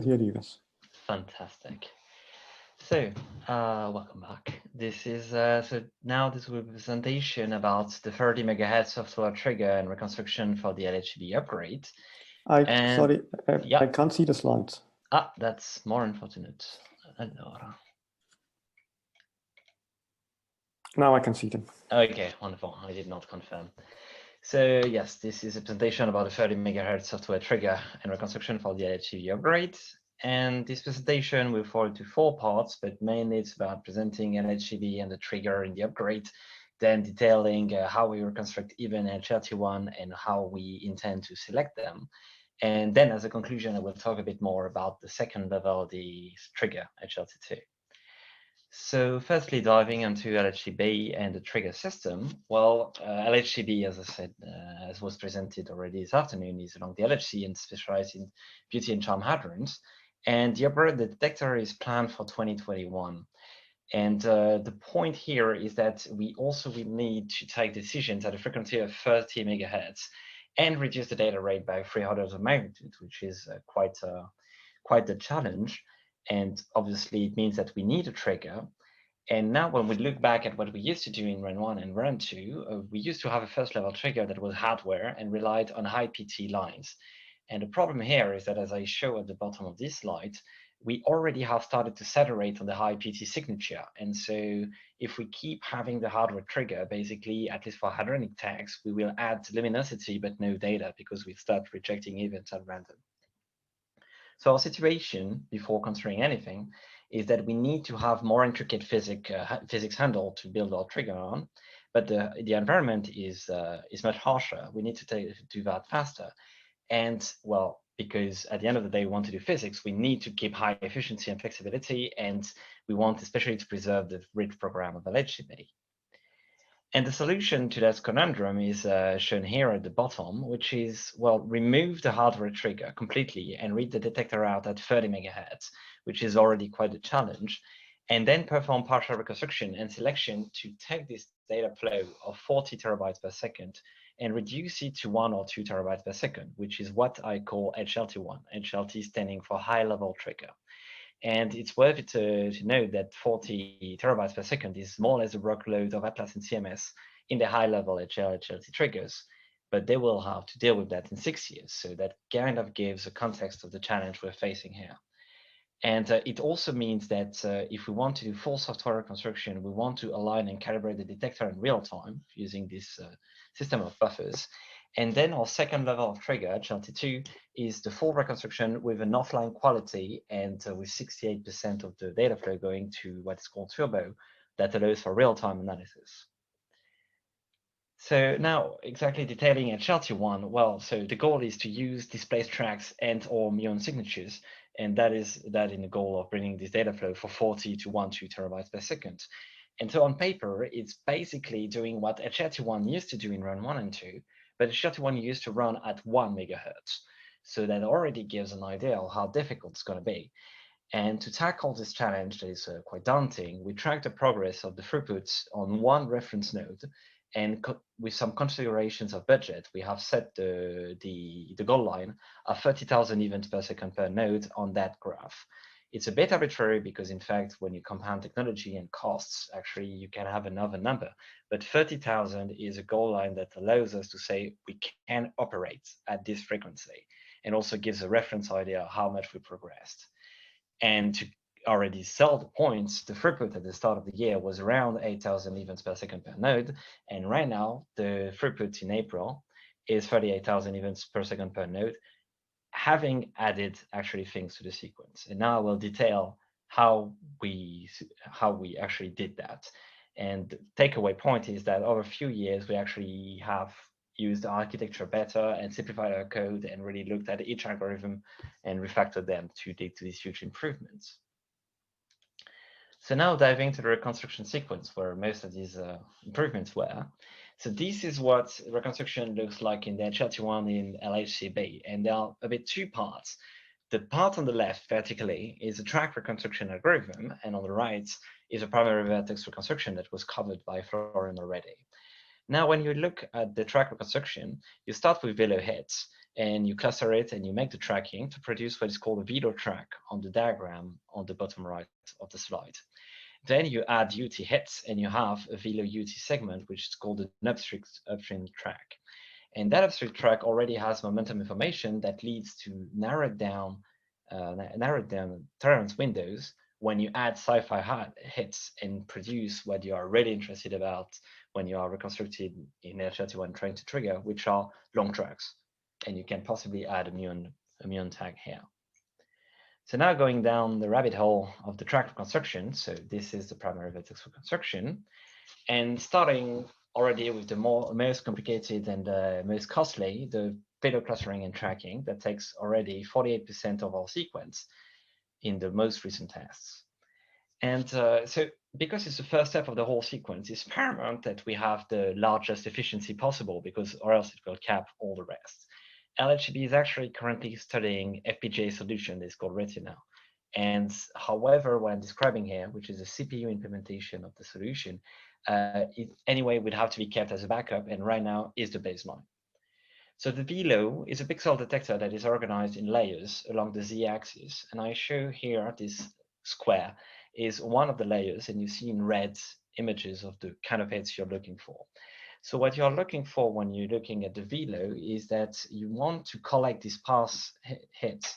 Here you guys. Fantastic. So, welcome back. This is so now this will be a presentation about the 30 megahertz software trigger and reconstruction for the LHCb upgrade. And Sorry, yeah, I can't see the slides. that's more unfortunate. Allora. Now I can see them. Okay, wonderful. I did not confirm. So yes, this is a presentation about the 30 megahertz software trigger and reconstruction for the LHCb upgrade. And this presentation will fall into 4 parts, but mainly it's about presenting LHCb and the trigger in the upgrade, then detailing how we reconstruct even HLT1 and how we intend to select them. And then as a conclusion, I will talk a bit more about the second level, the trigger HLT2. So firstly, diving into LHCb and the trigger system, well, LHCb, as I said, as was presented already this afternoon, is along the LHC and specialized in beauty and charm hadrons. And the detector is planned for 2021. And the point here is that we also will need to take decisions at a frequency of 30 megahertz and reduce the data rate by 3 orders of magnitude, which is quite the challenge. And obviously, it means that we need a trigger. And now when we look back at what we used to do in Run 1 and Run 2, we used to have a first level trigger that was hardware and relied on high PT lines. And the problem here is that, as I show at the bottom of this slide, we already have started to saturate on the high PT signature. And so if we keep having the hardware trigger, basically, at least for hadronic tags, we will add luminosity but no data because we start rejecting events at random. So our situation, before considering anything, is that we need to have more intricate physics handle to build our trigger on, but the environment is much harsher. We need to do that faster. And well, because at the end of the day, we want to do physics, we need to keep high efficiency and flexibility, and we want especially to preserve the rich program of LHCb. And the solution to that conundrum is shown here at the bottom, which is, well, remove the hardware trigger completely and read the detector out at 30 megahertz, which is already quite a challenge, and then perform partial reconstruction and selection to take this data flow of 40 terabytes per second and reduce it to 1 or 2 terabytes per second, which is what I call HLT1, HLT standing for high-level trigger. And it's worth it to note that 40 terabytes per second is more or less the workload of Atlas and CMS in the high-level HLT triggers, but they will have to deal with that in 6 years. So that kind of gives a context of the challenge we're facing here. And it also means that if we want to do full software reconstruction, we want to align and calibrate the detector in real time using this system of buffers. And then our second level of trigger, HLT2, is the full reconstruction with an offline quality and with 68% of the data flow going to what is called turbo that allows for real-time analysis. So now exactly detailing HLT1, well, so the goal is to use displaced tracks and or muon signatures, and that is in the goal of bringing this data flow for 40 to 12 terabytes per second. And so on paper, it's basically doing what HLT1 used to do in run 1 and 2, but HLT1 used to run at 1 megahertz. So that already gives an idea of how difficult it's going to be. And to tackle this challenge that is quite daunting, we track the progress of the throughputs on one reference node, and with some considerations of budget, we have set the goal line of 30,000 events per second per node on that graph. It's a bit arbitrary because, in fact, when you compound technology and costs, actually you can have another number. But 30,000 is a goal line that allows us to say we can operate at this frequency, and also gives a reference idea of how much we progressed. And to already sell the points, the throughput at the start of the year was around 8,000 events per second per node. And right now, the throughput in April is 38,000 events per second per node, having added actually things to the sequence. And now I will detail how we actually did that. And the takeaway point is that over a few years, we actually have used the architecture better and simplified our code and really looked at each algorithm and refactored them to lead to these huge improvements. So now diving to the reconstruction sequence where most of these improvements were. So this is what reconstruction looks like in the HLT1 in LHCb, and there are a bit 2 parts. The part on the left vertically is a track reconstruction algorithm, and on the right is a primary vertex reconstruction that was covered by Florian already. Now, when you look at the track reconstruction, you start with below hits, and you cluster it and you make the tracking to produce what is called a Phaedo track on the diagram on the bottom right of the slide. Then you add UT hits and you have a Velo UT segment, which is called an upstream track. And that upstream track already has momentum information that leads to narrowed down tolerance windows when you add sci-fi hits and produce what you are really interested about when you are reconstructed in LHCb trying to trigger, which are long tracks. And you can possibly add a muon tag here. So now going down the rabbit hole of the track reconstruction. So this is the primary vertex reconstruction, and starting already with the most complicated and most costly, the Phaedo clustering and tracking that takes already 48% of our sequence in the most recent tests. And so because it's the first step of the whole sequence, it's paramount that we have the largest efficiency possible, because or else it will cap all the rest. LHCb is actually currently studying FPGA solution that's called Retina. And however, what I'm describing here, which is a CPU implementation of the solution, it anyway would have to be kept as a backup, and right now is the baseline. So the Velo is a pixel detector that is organized in layers along the z-axis, and I show here this square is one of the layers, and you see in red images of the kind of hits you're looking for. So what you're looking for when you're looking at the Velo is that you want to collect these sparse hits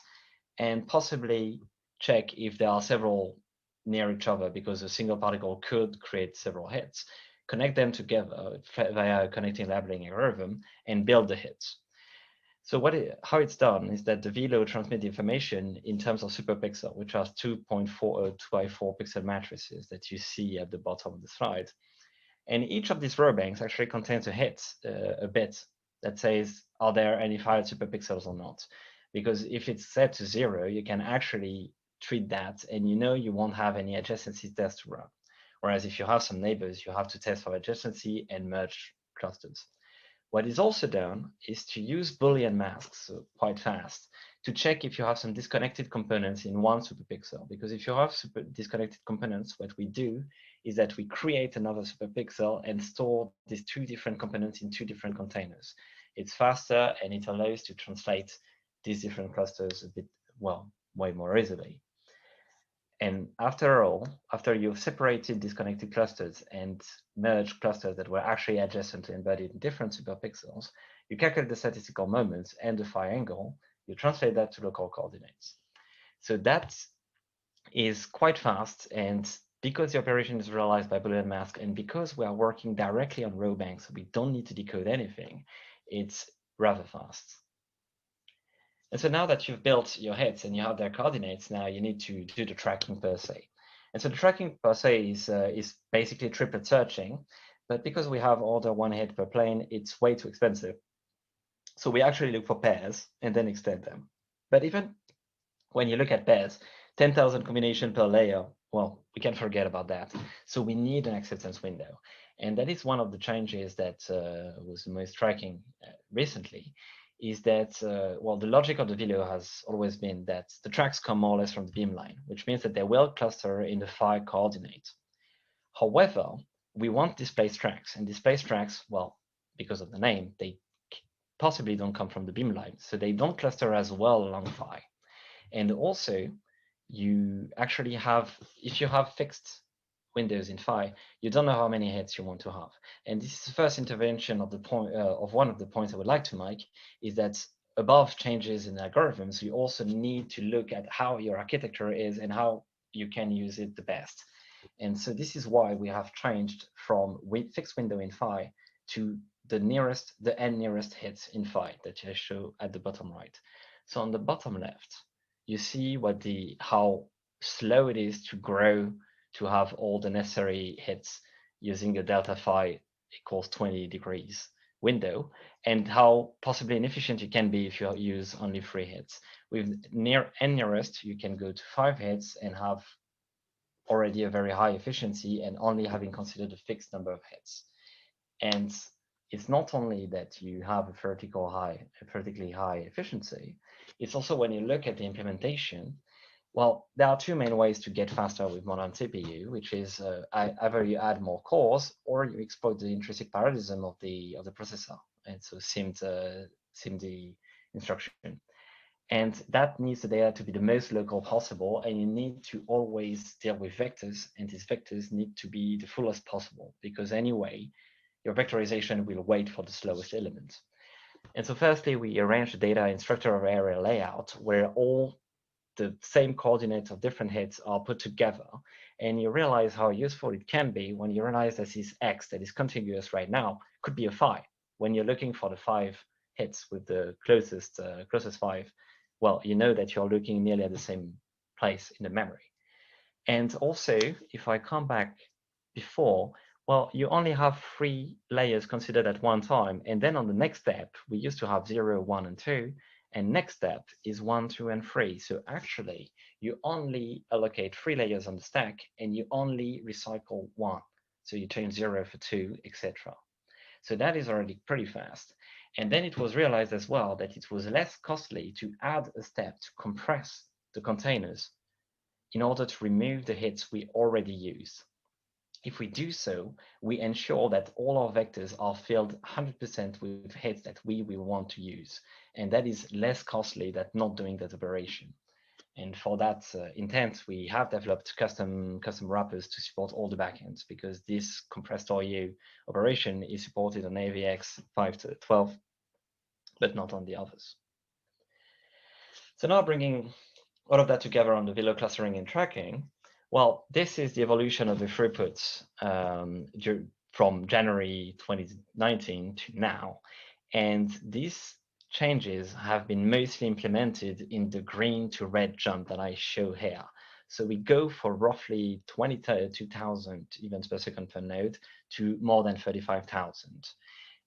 and possibly check if there are several near each other, because a single particle could create several hits, connect them together via a connecting labeling algorithm, and build the hits. So how it's done is that the Velo transmits information in terms of superpixel, which are 2.4 by 4 pixel matrices that you see at the bottom of the slide. And each of these row banks actually contains a bit that says, are there any fired superpixels or not? Because if it's set to 0, you can actually treat that, and you won't have any adjacency tests to run. Whereas if you have some neighbors, you have to test for adjacency and merge clusters. What is also done is to use Boolean masks, so quite fast, to check if you have some disconnected components in one superpixel. Because if you have disconnected components, what we do is that we create another superpixel and store these two different components in two different containers. It's faster, and it allows to translate these different clusters a bit, well, way more easily. And after all, after you've separated disconnected clusters and merged clusters that were actually adjacent to embedded in different superpixels, you calculate the statistical moments and the phi angle, you translate that to local coordinates. So that is quite fast, and because the operation is realized by Boolean mask, and because we are working directly on row banks, so we don't need to decode anything, it's rather fast. And so now that you've built your hits and you have their coordinates, now you need to do the tracking per se. And so the tracking per se is basically triplet searching, but because we have order one hit per plane, it's way too expensive. So we actually look for pairs and then extend them. But even when you look at pairs, 10,000 combination per layer, well, we can forget about that. So we need an acceptance window. And that is one of the changes that was most striking recently, is that, well, the logic of the Velo has always been that the tracks come more or less from the beamline, which means that they will cluster in the phi coordinate. However, we want displaced tracks, and displaced tracks, well, because of the name, they possibly don't come from the beamline, so they don't cluster as well along phi. And also, you actually have, if you have fixed windows in phi, you don't know how many hits you want to have. And this is the first intervention of the point of one of the points I would like to make, is that above changes in algorithms, you also need to look at how your architecture is and how you can use it the best. And so this is why we have changed from fixed window in phi to the n nearest hits in phi that I show at the bottom right. So on the bottom left, you see how slow it is to grow to have all the necessary hits using a delta phi equals 20 degrees window, and how possibly inefficient you can be if you use only 3 hits. With n nearest, you can go to 5 hits and have already a very high efficiency, and only having considered a fixed number of hits. And it's not only that you have a vertically high efficiency, it's also when you look at the implementation, well, there are two main ways to get faster with modern CPU, which is either you add more cores or you exploit the intrinsic parallelism of the processor. And so SIMD instruction. And that needs the data to be the most local possible, and you need to always deal with vectors, and these vectors need to be the fullest possible, because anyway, your vectorization will wait for the slowest element. And so firstly, we arrange the data in structure of area layout, where all the same coordinates of different hits are put together, and you realize how useful it can be when you realize that this X that is contiguous right now could be a phi. When you're looking for the 5 hits with the closest 5, well, you know that you're looking nearly at the same place in the memory. And also, if I come back before, well, you only have 3 layers considered at one time. And then on the next step, we used to have 0, 1, and 2. And next step is 1, 2, and 3. So actually, you only allocate 3 layers on the stack, and you only recycle 1. So you change 0 for 2, etc. So that is already pretty fast. And then it was realized as well that it was less costly to add a step to compress the containers in order to remove the hits we already use. If we do so, we ensure that all our vectors are filled 100% with hits that we will want to use. And that is less costly than not doing that operation. And for that intent, we have developed custom wrappers to support all the backends, because this compressed OU operation is supported on AVX 5.12, but not on the others. So now bringing all of that together on the Velo clustering and tracking, well, this is the evolution of the throughputs from January 2019 to now. And these changes have been mostly implemented in the green to red jump that I show here. So we go for roughly 22,000 events per second per node to more than 35,000.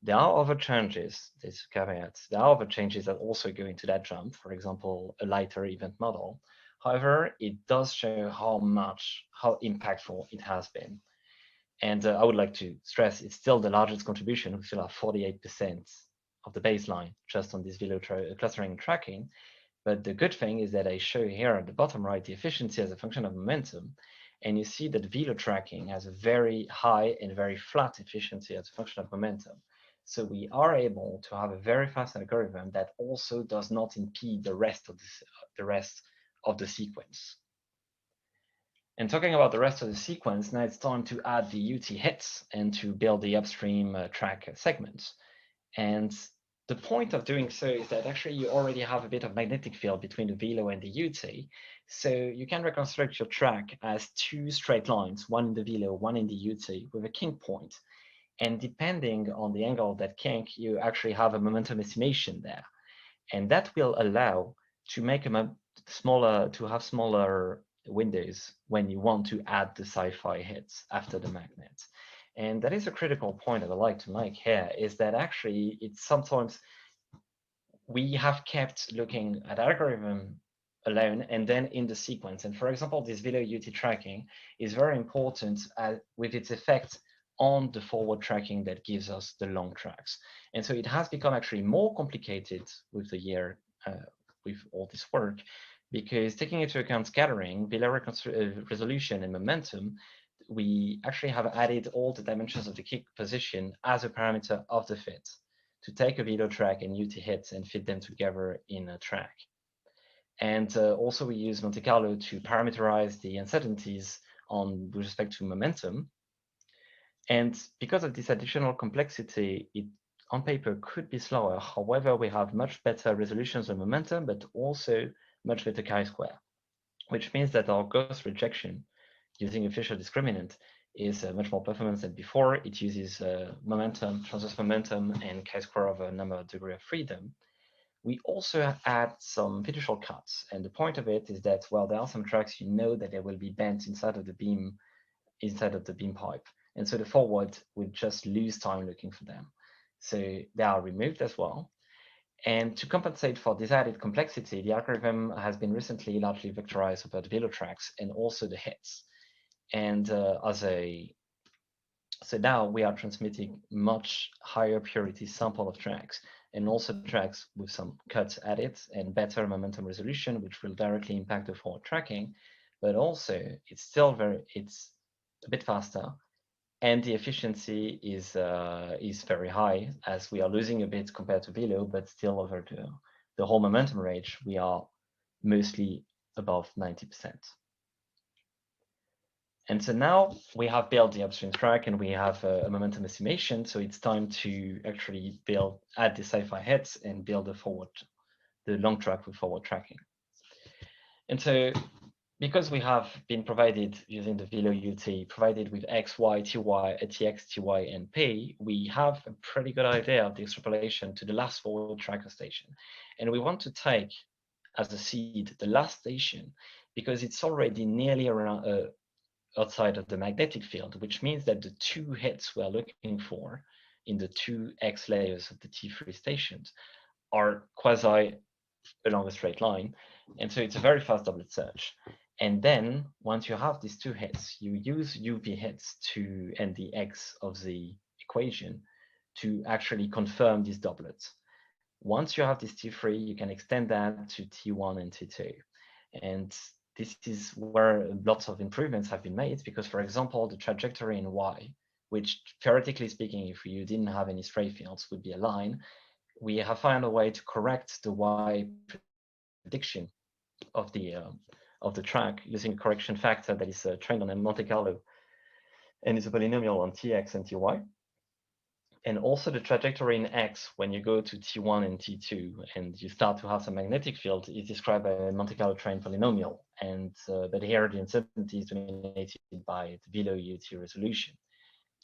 There are other changes, this caveat, there are other changes that also go into that jump, for example, a lighter event model. However, it does show how impactful it has been. And I would like to stress it's still the largest contribution. We still have 48% of the baseline just on this Velo clustering and tracking. But the good thing is that I show here at the bottom right the efficiency as a function of momentum. And you see that Velo tracking has a very high and very flat efficiency as a function of momentum. So we are able to have a very fast algorithm that also does not impede the rest of the sequence. And talking about the rest of the sequence, now it's time to add the UT hits and to build the upstream track segments. And the point of doing so is that actually you already have a bit of magnetic field between the Velo and the UT. So you can reconstruct your track as 2 straight lines, one in the Velo, one in the UT, with a kink point. And depending on the angle of that kink, you actually have a momentum estimation there. And that will allow to make smaller windows when you want to add the sci-fi hits after the magnet. And that is a critical point that I'd like to make here, is that actually it's sometimes we have kept looking at algorithm alone and then in the sequence. And for example, this Velo UT tracking is very important with its effect on the forward tracking that gives us the long tracks. And so it has become actually more complicated with the year, with all this work, because taking into account scattering, Velo resolution, and momentum, we actually have added all the dimensions of the kick position as a parameter of the fit to take a Velo track and UT hits and fit them together in a track. And also we use Monte Carlo to parameterize the uncertainties with respect to momentum. And because of this additional complexity, it on paper could be slower. However, we have much better resolutions of momentum, but also much better chi-square, which means that our ghost rejection using a Fisher discriminant is much more performance than before. It uses momentum, transverse momentum, and chi-square of a number of degree of freedom. We also add some fiducial cuts, and the point of it is that, well, there are some tracks you know that they will be bent inside of the beam pipe, and so the forward would just lose time looking for them. So they are removed as well. And to compensate for this added complexity, the algorithm has been recently largely vectorized over the Velo tracks and also the hits. And so now we are transmitting much higher purity sample of tracks, and also tracks with some cuts added and better momentum resolution, which will directly impact the forward tracking. But also it's a bit faster, and the efficiency is very high, as we are losing a bit compared to Velo, but still over the whole momentum range, we are mostly above 90%. And so now we have built the upstream track and we have a momentum estimation. So it's time to actually add the sci-fi hits and build the long track with forward tracking. And so because we have been provided using the Velo UT, provided with X, Y, TY, TX, TY, and P, we have a pretty good idea of the extrapolation to the last forward tracker station. And we want to take as a seed the last station because it's already nearly around outside of the magnetic field, which means that the two hits we're looking for in the two X layers of the T3 stations are quasi along a straight line. And so it's a very fast doublet search. And then once you have these two hits, you use UV hits and the X of the equation to actually confirm these doublets. Once you have this T3, you can extend that to T1 and T2. And this is where lots of improvements have been made because, for example, the trajectory in Y, which theoretically speaking, if you didn't have any stray fields, would be a line, we have found a way to correct the Y prediction of the track using a correction factor that is trained on a Monte Carlo and is a polynomial on Tx and Ty. And also the trajectory in X when you go to T1 and T2 and you start to have some magnetic field is described by a Monte Carlo trained polynomial. And but here the uncertainty is dominated by the Velo UT resolution.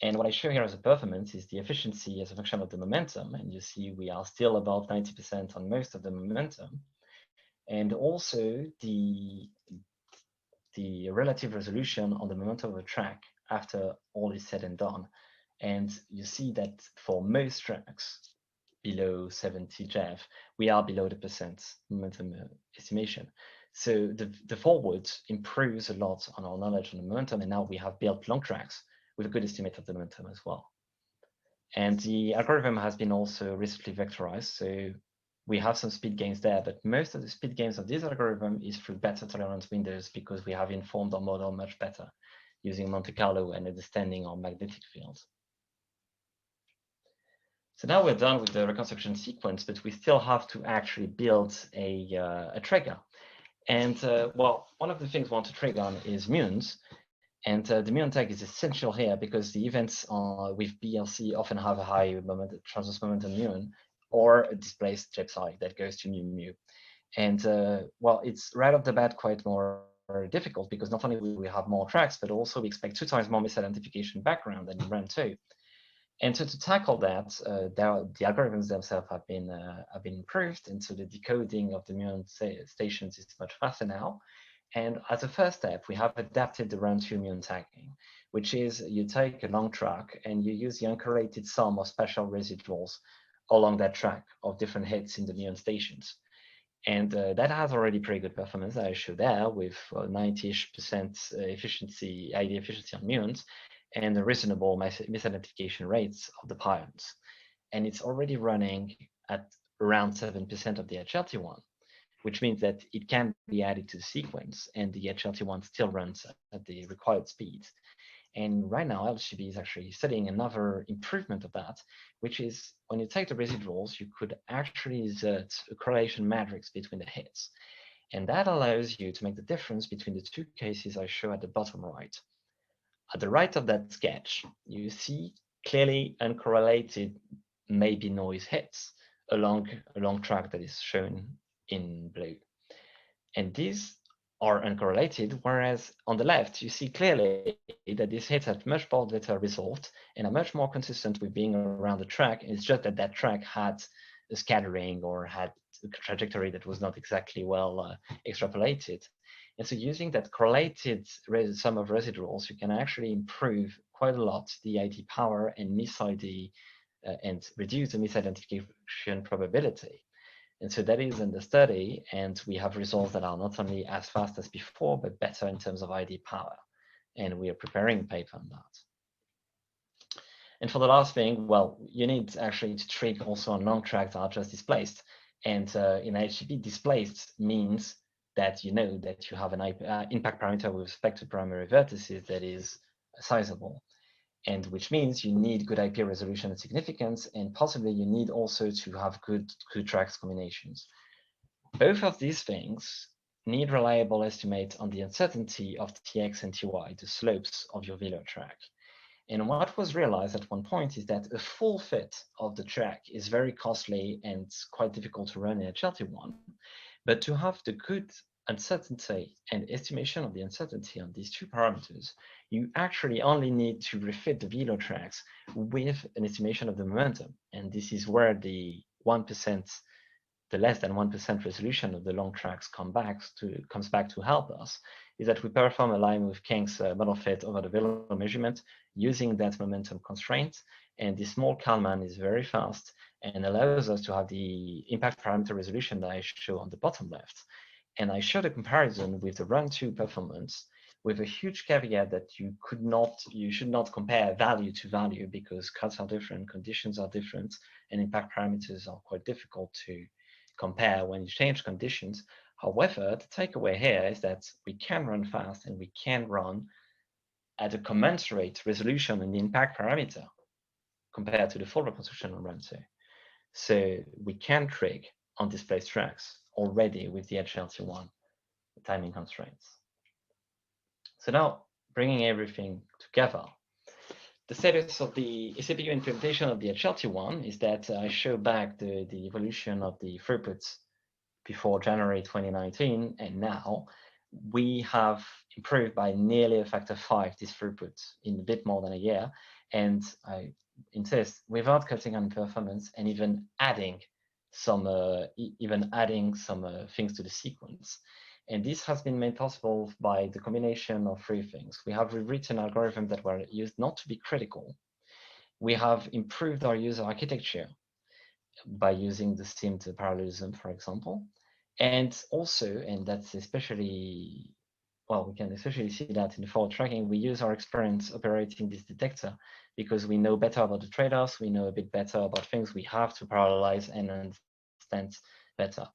And what I show here as a performance is the efficiency as a function of the momentum. And you see we are still above 90% on most of the momentum. And also the relative resolution on the momentum of a track after all is said and done. And you see that for most tracks below 70 JeV, we are below the percent momentum estimation. So the forward improves a lot on our knowledge on the momentum. And now we have built long tracks with a good estimate of the momentum as well. And the algorithm has been also recently vectorized. So we have some speed gains there, but most of the speed gains of this algorithm is through better tolerance windows because we have informed our model much better using Monte Carlo and understanding our magnetic fields. So now we're done with the reconstruction sequence, but we still have to actually build a trigger. And well, one of the things we want to trigger on is muons. And the muon tag is essential here because the events with BLC often have a high transverse momentum muon or a displaced psi that goes to mu. And well, it's right off the bat quite more difficult because not only will we have more tracks, but also we expect 2 times more misidentification background than in REM 2. And so to tackle that, the algorithms themselves have been improved, and so the decoding of the muon stations is much faster now. And as a first step, we have adapted the REM 2 muon tagging, which is you take a long track and you use the uncorrelated sum of spatial residuals along that track of different hits in the muon stations. And that has already pretty good performance, I show there, with 90-ish% efficiency, ID efficiency on muons, and the reasonable misidentification rates of the pions. And it's already running at around 7% of the HLT1, which means that it can be added to the sequence and the HLT1 still runs at the required speed. And right now, LHCb is actually studying another improvement of that, which is when you take the residuals, you could actually insert a correlation matrix between the hits. And that allows you to make the difference between the two cases I show at the bottom right. At the right of that sketch, you see clearly uncorrelated maybe noise hits along a long track that is shown in blue. And these are uncorrelated, whereas on the left, you see clearly that these hits are much better resolved and are much more consistent with being around the track. It's just that that track had a scattering or had a trajectory that was not exactly well extrapolated. And so using that correlated sum of residuals, you can actually improve quite a lot the ID power and mis-ID and reduce the misidentification probability. And so that is in the study, and we have results that are not only as fast as before, but better in terms of ID power. And we are preparing a paper on that. And for the last thing, well, you need actually to trick also on long tracks that are just displaced. And in LHCb, displaced means that you know that you have an impact parameter with respect to primary vertices that is sizable. And which means you need good IP resolution and significance, and possibly you need also to have good tracks combinations. Both of these things need reliable estimate on the uncertainty of Tx and Ty, the slopes of your velo track. And what was realized at one point is that a full fit of the track is very costly and quite difficult to run in HLT1. But to have the good uncertainty and estimation of the uncertainty on these two parameters, you actually only need to refit the velo tracks with an estimation of the momentum. And this is where the 1%, the less than 1% resolution of the long tracks comes back to help us, is that we perform a line with King's model fit over the velo measurement using that momentum constraint. And the small Kalman is very fast and allows us to have the impact parameter resolution that I show on the bottom left. And I showed a comparison with the run 2 performance with a huge caveat that you should not compare value to value because cuts are different, conditions are different, and impact parameters are quite difficult to compare when you change conditions. However, the takeaway here is that we can run fast and we can run at a commensurate resolution in the impact parameter compared to the full reconstruction on run 2. So we can trig on displaced tracks already with the HLT1 timing constraints. So now bringing everything together, the status of the CPU implementation of the HLT1 is that I show back the evolution of the throughputs before January 2019, and now we have improved by nearly a factor 5 this throughput in a bit more than a year. And I insist, without cutting on performance and even adding some things to the sequence. And this has been made possible by the combination of three things. We have rewritten algorithms that were used not to be critical. We have improved our user architecture by using the stemmed parallelism, for example. And also, and that's especially, well, we can especially see that in the forward tracking, we use our experience operating this detector because we know better about the trade-offs, we know a bit better about things we have to parallelize and understand better.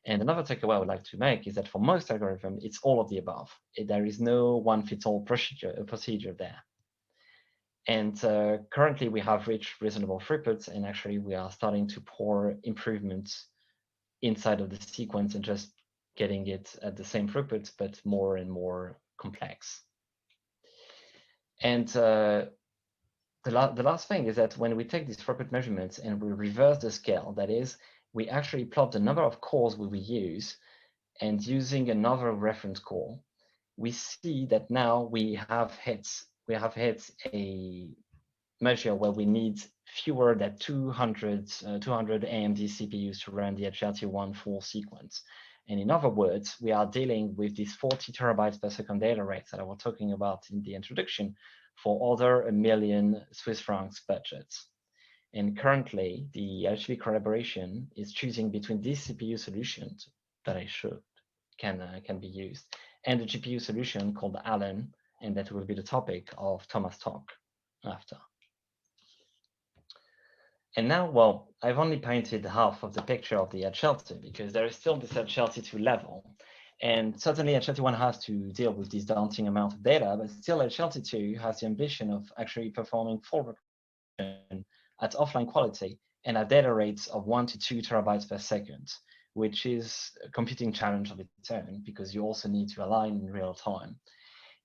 And another takeaway I would like to make is that for most algorithms, it's all of the above. There is no one-fits-all procedure there. And currently, we have reached reasonable throughputs, and actually, we are starting to pour improvements inside of the sequence and just getting it at the same throughput, but more and more complex. And the last thing is that when we take these throughput measurements and we reverse the scale, that is, we actually plot the number of cores we will use, and using another reference core, we see that now we have hit a measure where we need fewer than 200 AMD CPUs to run the HLT1 full sequence. And in other words, we are dealing with these 40 terabytes per second data rates that I was talking about in the introduction for over $1 million Swiss francs budgets. And currently, the LHCb collaboration is choosing between these CPU solutions that I showed can be used, and the GPU solution called Allen, and that will be the topic of Thomas' talk after. And now, well, I've only painted half of the picture of the HLT because there is still this HLT2 level. And certainly HLT1 has to deal with this daunting amount of data, but still HLT2 has the ambition of actually performing full reconstruction at offline quality and at data rates of 1 to 2 terabytes per second, which is a computing challenge of its own because you also need to align in real time.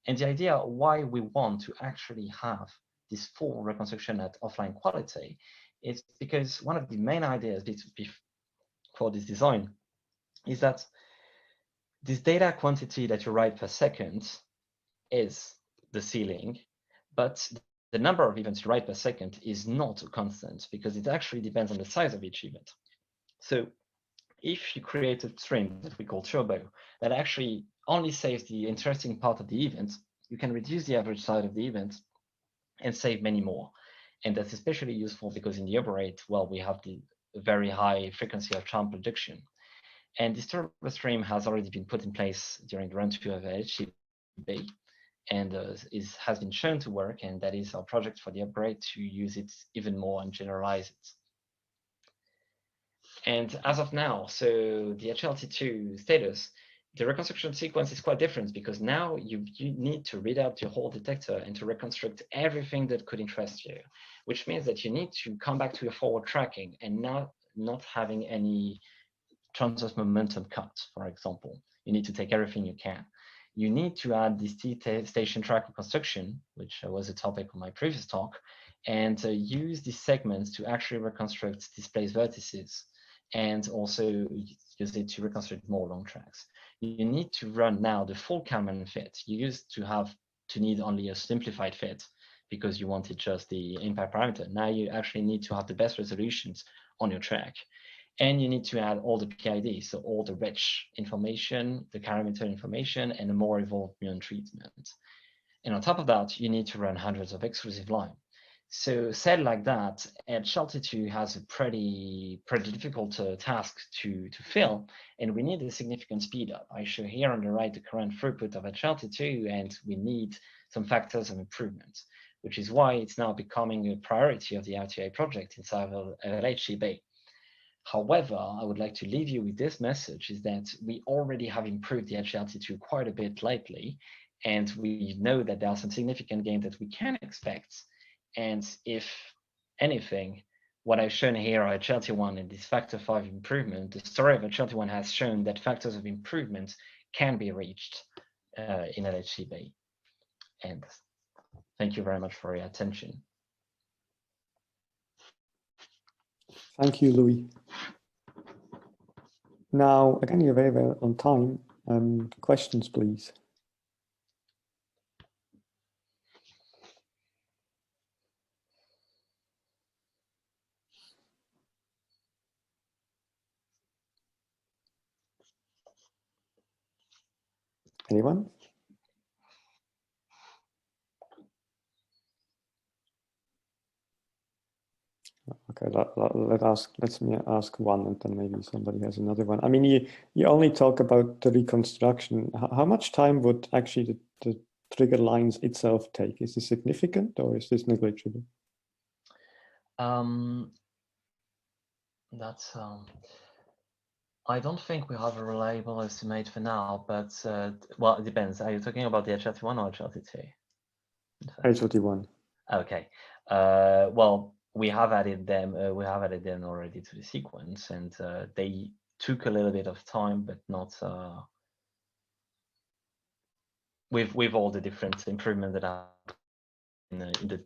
And the idea why we want to actually have this full reconstruction at offline quality is because one of the main ideas for this design is that this data quantity that you write per second is the ceiling, but the number of events you write per second is not a constant because it actually depends on the size of each event. So if you create a stream that we call turbo that actually only saves the interesting part of the event, you can reduce the average size of the event and save many more. And that's especially useful because in the operate, well, we have the very high frequency of charm prediction. And this turbo stream has already been put in place during the run-2 of LHCb and has been shown to work. And that is our project for the upgrade to use it even more and generalize it. And as of now, so the HLT2 status, the reconstruction sequence is quite different because now you need to read out your whole detector and to reconstruct everything that could interest you, which means that you need to come back to your forward tracking and not having any transverse momentum cut, for example. You need to take everything you can. You need to add this T-station track reconstruction, which was a topic of my previous talk, and use these segments to actually reconstruct displaced vertices, and also use it to reconstruct more long tracks. You need to run now the full Kalman fit. You used to need only a simplified fit because you wanted just the impact parameter. Now you actually need to have the best resolutions on your track. And you need to add all the PID, so all the rich information, the parameter information, and a more evolved muon treatment. And on top of that, you need to run hundreds of exclusive lines. So said like that, HLT2 has a pretty difficult task to fill, and we need a significant speed up. I show here on the right the current throughput of HLT2, and we need some factors of improvement, which is why it's now becoming a priority of the RTI project inside of LHCb. However, I would like to leave you with this message, is that we already have improved the HLT2 quite a bit lately, and we know that there are some significant gains that we can expect. And if anything, what I've shown here are HLT1 and this factor 5 improvement. The story of HLT1 has shown that factors of improvement can be reached in LHCb. And thank you very much for your attention. Thank you, Louis. Now, again, you're very well on time. Questions, please. Anyone? Okay, let me ask one, and then maybe somebody has another one. I mean, you only talk about the reconstruction. How much time would actually the trigger lines itself take? Is this significant or is this negligible? That's I don't think we have a reliable estimate for now, but well, it depends. Are you talking about the HLT1 or HLT2? HLT1. Okay. Well, we have added them. We have added them already to the sequence, and they took a little bit of time, but not with all the different improvements that are in the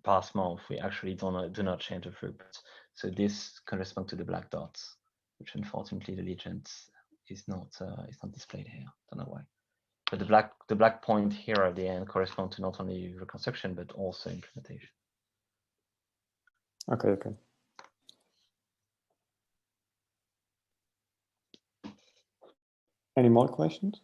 past month. We actually do not change the throughput. So this corresponds to the black dots, which unfortunately the legend is not displayed here. Don't know why. But the black point here at the end correspond to not only reconstruction but also implementation. Okay. Okay. Any more questions?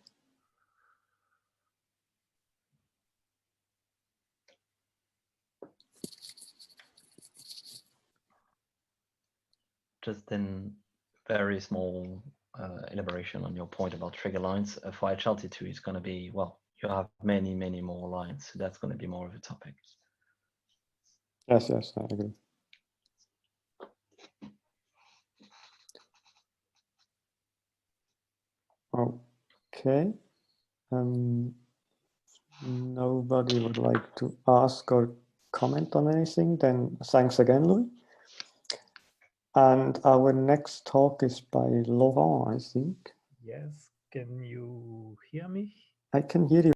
Just in very small elaboration on your point about trigger lines. For HLT2, it's going to be, well, you have many more lines, so that's going to be more of a topic. Yes, I agree. Okay. Nobody would like to ask or comment on anything, then thanks again, Louis. And our next talk is by Laurent, I think. Yes, can you hear me? I can hear you.